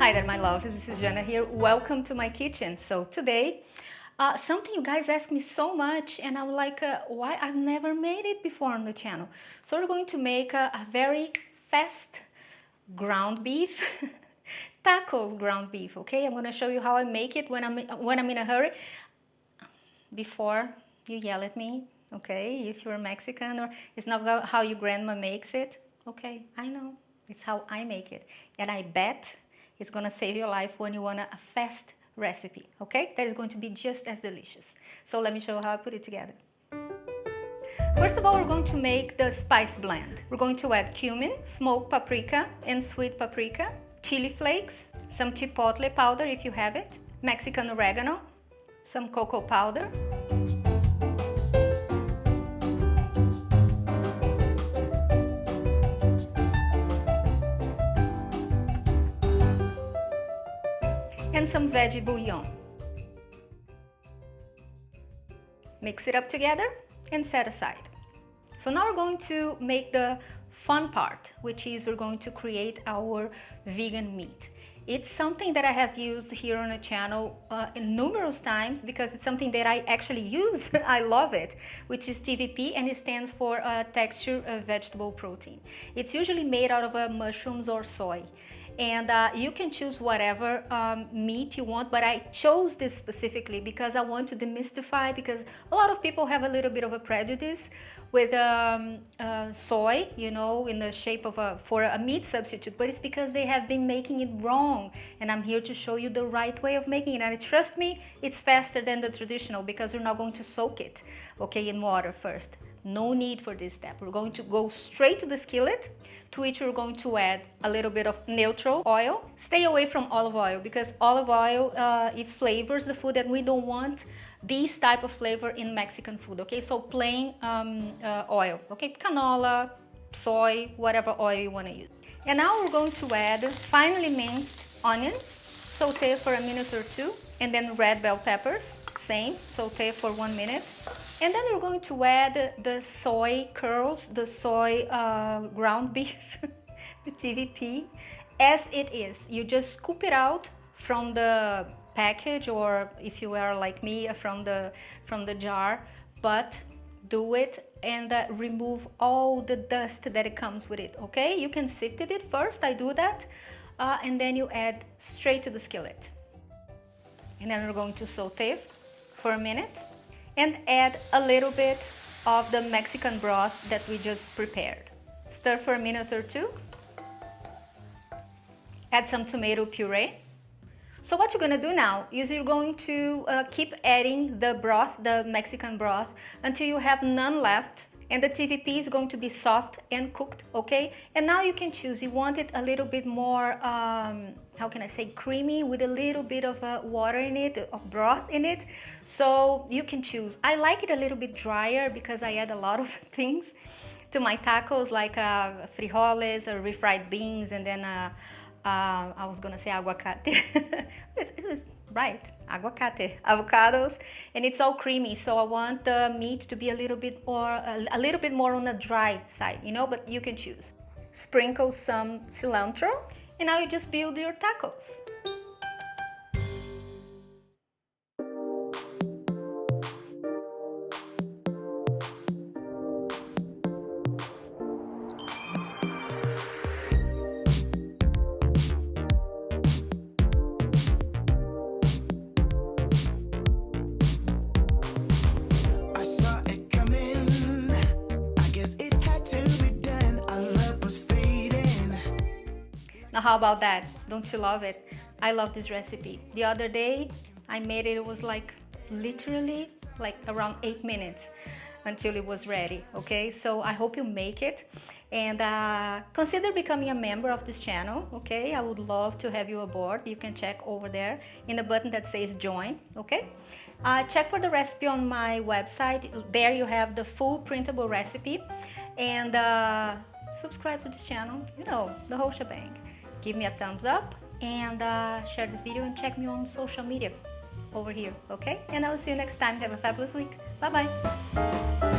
Hi there, my love. This is Jana here. Welcome to my kitchen. So today, something you guys ask me so much, and I'm like, why I've never made it before on the channel. So we're going to make a very fast ground beef, tacos ground beef. Okay, I'm going to show you how I make it when I'm in a hurry. Before you yell at me, okay, if you're Mexican or it's not how your grandma makes it. Okay, I know it's how I make it, and I bet it's gonna save your life when you want a fast recipe, okay? That is going to be just as delicious. So let me show you how I put it together. First of all, we're going to make the spice blend. We're going to add cumin, smoked paprika, and sweet paprika, chili flakes, some chipotle powder if you have it, Mexican oregano, some cocoa powder, and some veggie bouillon. Mix it up together and set aside. So now we're going to make the fun part, which is we're going to create our vegan meat. It's something that I have used here on the channel numerous times because it's something that I actually use. I love it, which is TVP, and it stands for texture vegetable protein. It's usually made out of mushrooms or soy. And you can choose whatever meat you want, but I chose this specifically because I want to demystify, because a lot of people have a little bit of a prejudice with soy, you know, in the shape of for a meat substitute, but it's because they have been making it wrong, and I'm here to show you the right way of making it. And trust me, it's faster than the traditional because we're not going to soak it, okay, in water first. No need for this step. We're going to go straight to the skillet, to which we're going to add a little bit of neutral oil. Stay away from olive oil because olive oil, it flavors the food, and we don't want this type of flavor in Mexican food, okay? So plain oil, okay? Canola, soy, whatever oil you want to use. And now we're going to add finely minced onions, saute for a minute or two, and then red bell peppers, same, saute for 1 minute. And then we're going to add the soy curls, the soy ground beef, the TVP, as it is. You just scoop it out from the package, or if you are like me, from the jar, but do it and remove all the dust that it comes with it, okay? You can sift it first, I do that, and then you add straight to the skillet. And then we're going to saute for a minute and add a little bit of the Mexican broth that we just prepared. Stir for a minute or two. Add some tomato puree. So what you're gonna do now is you're going to keep adding the broth, the Mexican broth, until you have none left. And the TVP is going to be soft and cooked, okay? And now you can choose. You want it a little bit more, how can I say, creamy, with a little bit of water in it, of broth in it. So you can choose. I like it a little bit drier because I add a lot of things to my tacos, like frijoles or refried beans, and then I was gonna say aguacate. It was right, aguacate, avocados, and it's all creamy. So I want the meat to be a little bit more on the dry side, you know. But you can choose. Sprinkle some cilantro, and now you just build your tacos. Now how about that? Don't you love it? I love this recipe. The other day I made it, it was like literally like around 8 minutes until it was ready, okay? So I hope you make it, and consider becoming a member of this channel, okay? I would love to have you aboard. You can check over there in the button that says join, okay? Check for the recipe on my website. There you have the full printable recipe, and subscribe to this channel, you know, the whole shebang. Give me a thumbs up and share this video, and check me on social media over here, okay? And I will see you next time. Have a fabulous week. Bye-bye.